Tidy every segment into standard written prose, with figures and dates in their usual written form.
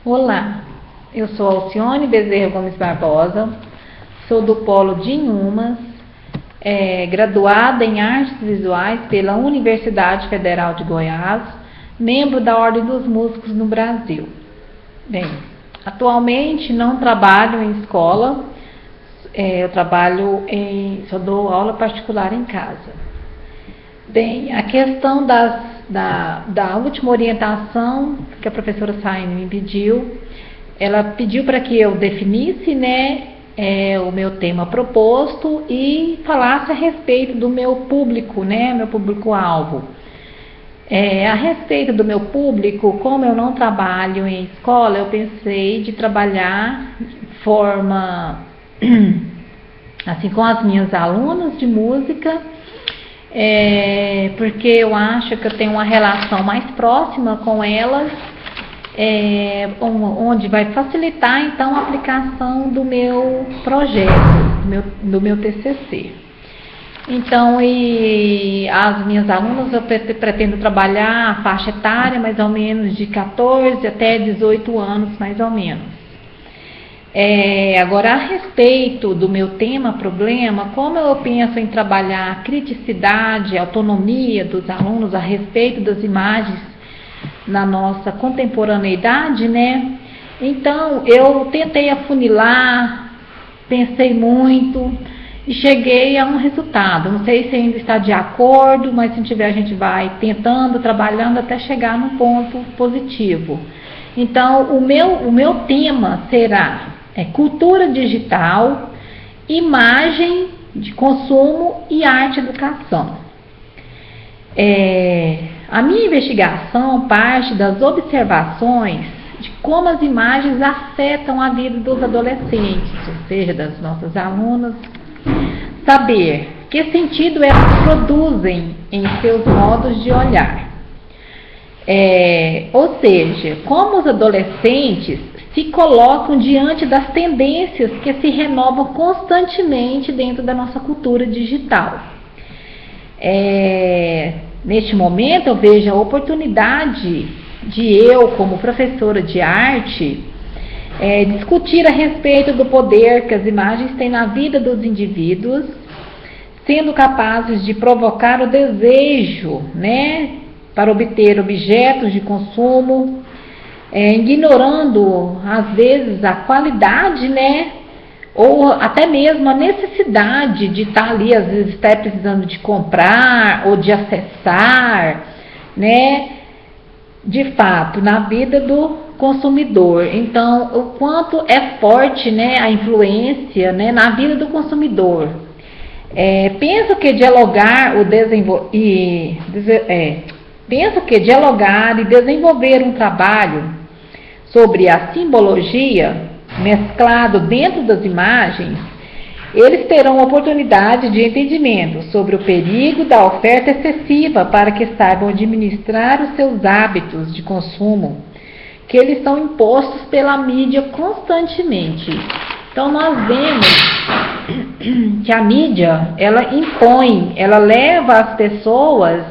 Olá, eu sou Alcione Bezerra Gomes Barbosa, sou do Polo de Inhumas, graduada em Artes Visuais pela Universidade Federal de Goiás, membro da Ordem dos Músicos no Brasil. Bem, atualmente não trabalho em escola, só dou aula particular em casa. Bem, a questão da última orientação que a professora Saine me pediu, ela pediu para que eu definisse, o meu tema proposto e falasse a respeito do meu público, meu público-alvo. A respeito do meu público, como eu não trabalho em escola, eu pensei de trabalhar de forma, assim, com as minhas alunas de música, porque eu acho que eu tenho uma relação mais próxima com elas, onde vai facilitar então a aplicação do meu projeto, do meu TCC. Então, as minhas alunas eu pretendo trabalhar a faixa etária mais ou menos de 14 até 18 anos, mais ou menos. Agora, a respeito do meu problema, como eu penso em trabalhar a criticidade, a autonomia dos alunos a respeito das imagens na nossa contemporaneidade, então eu tentei afunilar, pensei muito e cheguei a um resultado. Não sei se ainda está de acordo, mas se tiver a gente vai tentando, trabalhando até chegar num ponto positivo. Então, o meu tema será cultura digital, imagem de consumo e arte e educação. A minha investigação parte das observações de como as imagens afetam a vida dos adolescentes, ou seja, das nossas alunas, saber que sentido elas produzem em seus modos de olhar. Ou seja, como os adolescentes se colocam diante das tendências que se renovam constantemente dentro da nossa cultura digital. Neste momento eu vejo a oportunidade de eu, como professora de arte, discutir a respeito do poder que as imagens têm na vida dos indivíduos, sendo capazes de provocar o desejo, para obter objetos de consumo, ignorando às vezes a qualidade, ou até mesmo a necessidade de estar ali, às vezes até precisando de comprar ou de acessar, de fato, na vida do consumidor. Então, o quanto é forte, a influência, na vida do consumidor. Penso que dialogar e desenvolver um trabalho sobre a simbologia mesclado dentro das imagens, eles terão oportunidade de entendimento sobre o perigo da oferta excessiva para que saibam administrar os seus hábitos de consumo, que eles são impostos pela mídia constantemente. Então, nós vemos que a mídia, ela impõe, ela leva as pessoas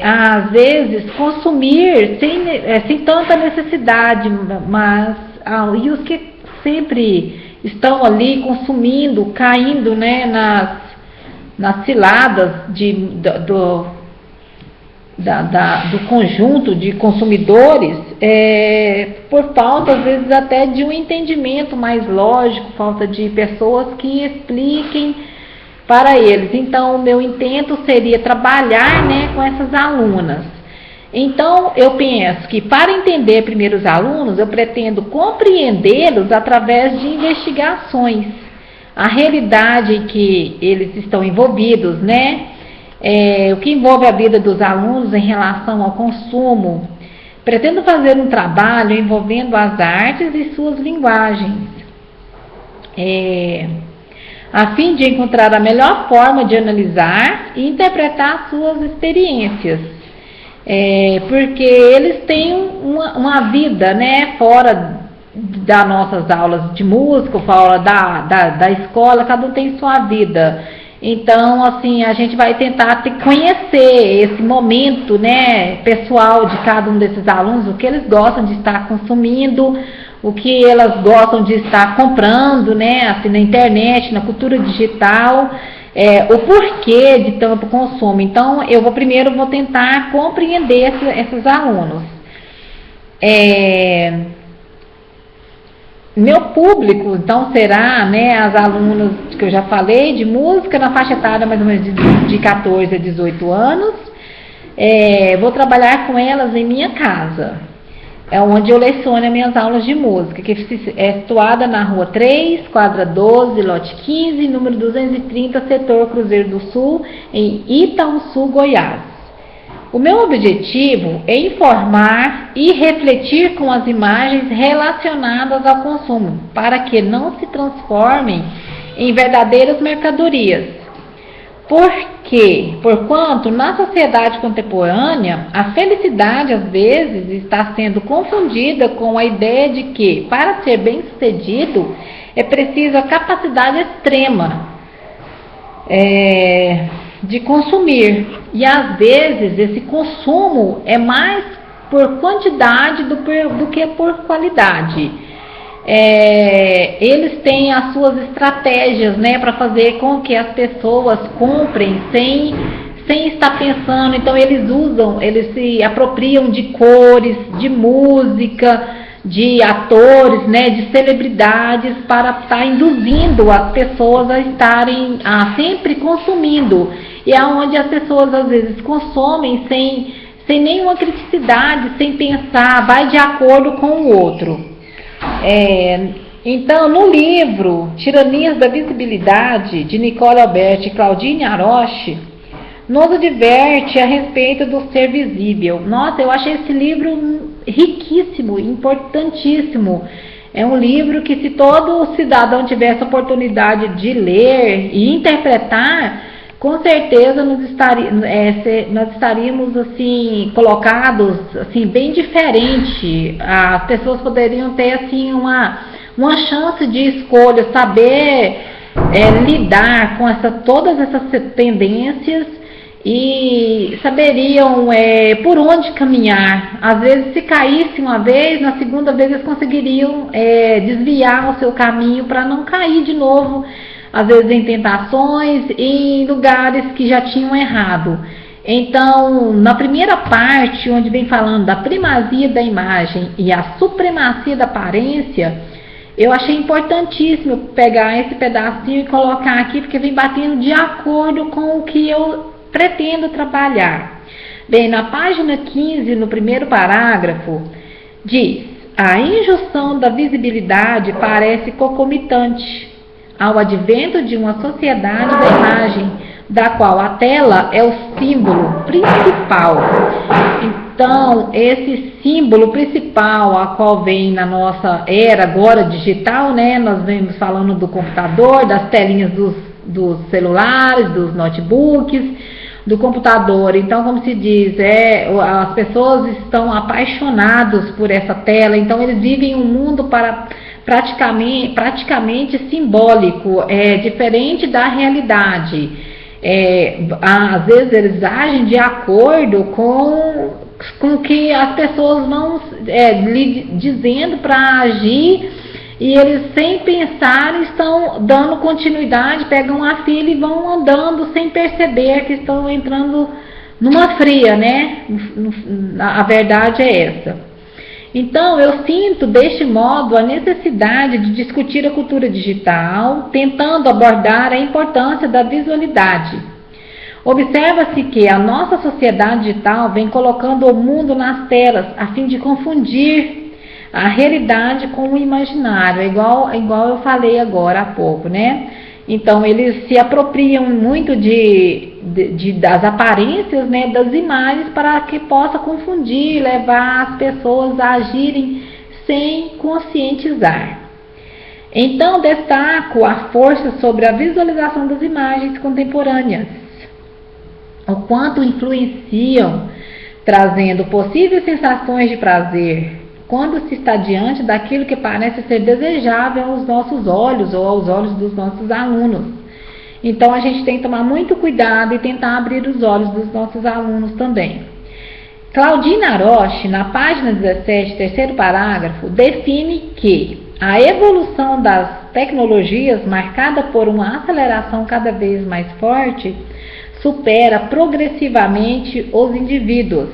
a, às vezes, consumir sem tanta necessidade, mas e os que sempre estão ali consumindo, caindo, nas ciladas do conjunto de consumidores, por falta, às vezes, até de um entendimento mais lógico, falta de pessoas que expliquem para eles. Então, o meu intento seria trabalhar, com essas alunas. Então, eu penso que para entender primeiro os alunos, eu pretendo compreendê-los através de investigações, a realidade em que eles estão envolvidos, o que envolve a vida dos alunos em relação ao consumo. Pretendo fazer um trabalho envolvendo as artes e suas linguagens, a fim de encontrar a melhor forma de analisar e interpretar suas experiências. Porque eles têm uma vida, fora das nossas aulas de música, fora da escola, cada um tem sua vida. Então, assim, a gente vai tentar conhecer esse momento, né, pessoal de cada um desses alunos, o que eles gostam de estar consumindo, o que elas gostam de estar comprando, né, assim, na internet, na cultura digital, o porquê de tanto consumo. Então, eu primeiro vou tentar compreender esses alunos. Meu público, então, será, né, as alunas que eu já falei, de música, na faixa etária mais ou menos de 14 a 18 anos. Vou trabalhar com elas em minha casa, onde eu leciono as minhas aulas de música, que é situada na Rua 3, quadra 12, lote 15, número 230, setor Cruzeiro do Sul, em Itaúsu, Goiás. O meu objetivo é informar e refletir com as imagens relacionadas ao consumo, para que não se transformem em verdadeiras mercadorias. Porquanto na sociedade contemporânea, a felicidade às vezes está sendo confundida com a ideia de que, para ser bem-sucedido, é preciso a capacidade extrema de consumir. E às vezes esse consumo é mais por quantidade do que por qualidade. Eles têm as suas estratégias, né, para fazer com que as pessoas comprem sem estar pensando. Então eles se apropriam de cores, de música, de atores, né, de celebridades, para estar induzindo as pessoas a estarem sempre consumindo. E é onde as pessoas às vezes consomem sem nenhuma criticidade, sem pensar, vai de acordo com o outro. Então, no livro Tiranias da Visibilidade, de Nicole Alberti e Claudine Aroche, nos adverte a respeito do ser visível. Nossa, eu achei esse livro riquíssimo, importantíssimo. É um livro que, se todo cidadão tivesse a oportunidade de ler e interpretar, com certeza nós estaríamos assim colocados assim bem diferente. As pessoas poderiam ter assim uma chance de escolha, saber lidar com todas essas tendências e saberiam por onde caminhar. Às vezes, se caísse uma vez, na segunda vez eles conseguiriam desviar o seu caminho para não cair de novo, às vezes em tentações e em lugares que já tinham errado. Então, na primeira parte, onde vem falando da primazia da imagem e a supremacia da aparência, eu achei importantíssimo pegar esse pedacinho e colocar aqui, porque vem batendo de acordo com o que eu pretendo trabalhar. Bem, na página 15, no primeiro parágrafo, diz: a injunção da visibilidade parece concomitante ao advento de uma sociedade da imagem, da qual a tela é o símbolo principal. Então, esse símbolo principal, a qual vem na nossa era agora digital, né? Nós vemos falando do computador, das telinhas dos celulares, dos notebooks, do computador. Então, como se diz, as pessoas estão apaixonadas por essa tela. Então, eles vivem um mundo praticamente simbólico, diferente da realidade. Às vezes eles agem de acordo com o que as pessoas vão lhe dizendo para agir, e eles, sem pensar, estão dando continuidade, pegam a fila e vão andando sem perceber que estão entrando numa fria, né? A verdade é essa. Então, eu sinto, deste modo, a necessidade de discutir a cultura digital, tentando abordar a importância da visualidade. Observa-se que a nossa sociedade digital vem colocando o mundo nas telas, a fim de confundir a realidade com o imaginário, igual eu falei agora há pouco, né? Então, eles se apropriam muito das aparências, né, das imagens, para que possa confundir, levar as pessoas a agirem sem conscientizar. Então, destaco a força sobre a visualização das imagens contemporâneas, o quanto influenciam, trazendo possíveis sensações de prazer, quando se está diante daquilo que parece ser desejável aos nossos olhos ou aos olhos dos nossos alunos. Então a gente tem que tomar muito cuidado e tentar abrir os olhos dos nossos alunos também. Claudine Aroche, na página 17, terceiro parágrafo, define que a evolução das tecnologias, marcada por uma aceleração cada vez mais forte, supera progressivamente os indivíduos,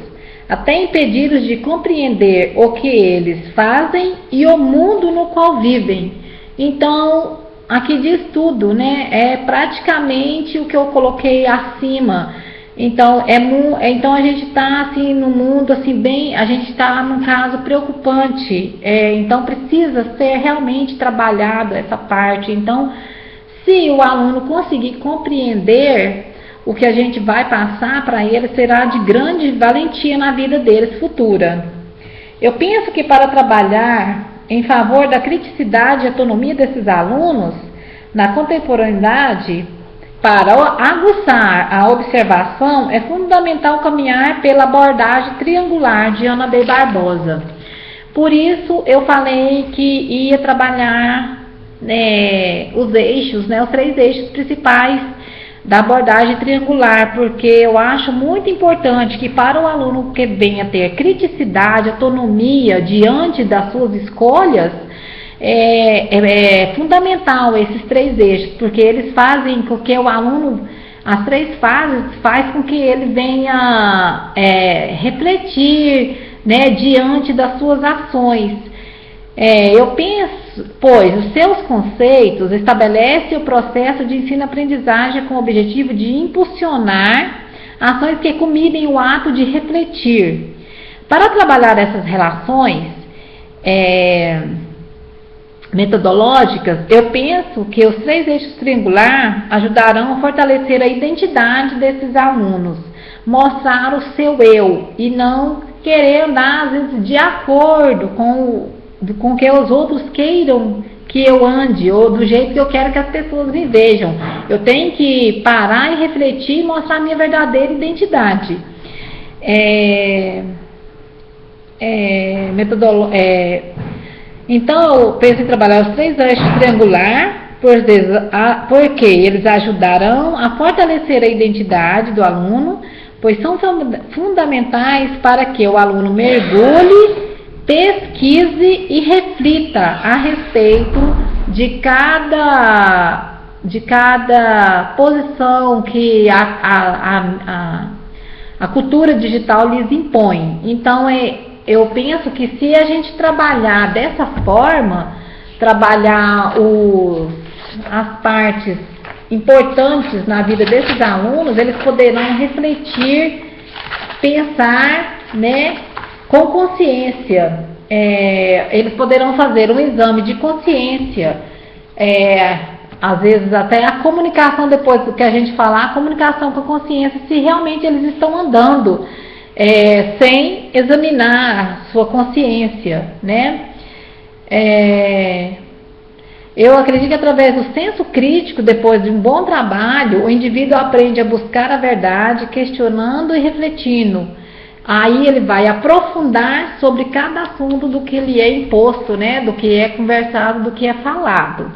até impedi-los de compreender o que eles fazem e o mundo no qual vivem. Então, aqui diz tudo, né? É praticamente o que eu coloquei acima. Então, então a gente está assim no mundo assim bem, a gente está num caso preocupante. Então precisa ser realmente trabalhado essa parte. Então, se o aluno conseguir compreender o que a gente vai passar para ele, será de grande valentia na vida deles futura. Eu penso que para trabalhar em favor da criticidade e autonomia desses alunos na contemporaneidade, para aguçar a observação, é fundamental caminhar pela abordagem triangular de Ana B. Barbosa. Por isso, eu falei que ia trabalhar os eixos, os 3 eixos principais da abordagem triangular, porque eu acho muito importante que para o aluno que venha ter criticidade, autonomia diante das suas escolhas, é fundamental esses 3 eixos, porque eles fazem com que o aluno, as 3 fases, faz com que ele venha refletir, né, diante das suas ações. Eu penso, pois os seus conceitos estabelecem o processo de ensino-aprendizagem com o objetivo de impulsionar ações que culminem o ato de refletir. Para trabalhar essas relações metodológicas, eu penso que os 3 eixos triangular ajudarão a fortalecer a identidade desses alunos, mostrar o seu eu e não querer andar às vezes de acordo com que os outros queiram que eu ande ou do jeito que eu quero que as pessoas me vejam. Eu tenho que parar e refletir e mostrar a minha verdadeira identidade. Então, eu penso em trabalhar os 3 eixos triangular, porque eles ajudarão a fortalecer a identidade do aluno, pois são fundamentais para que o aluno mergulhe, pesquise e reflita a respeito de cada posição que a cultura digital lhes impõe. Então, eu penso que se a gente trabalhar dessa forma, trabalhar as partes importantes na vida desses alunos, eles poderão refletir, pensar, né, com consciência. Eles poderão fazer um exame de consciência. Às vezes até a comunicação, depois do que a gente falar, a comunicação com a consciência, se realmente eles estão andando sem examinar sua consciência, né? Eu acredito que através do senso crítico, depois de um bom trabalho, o indivíduo aprende a buscar a verdade, questionando e refletindo. Aí ele vai aprofundar sobre cada assunto do que lhe é imposto, né? Do que é conversado, do que é falado.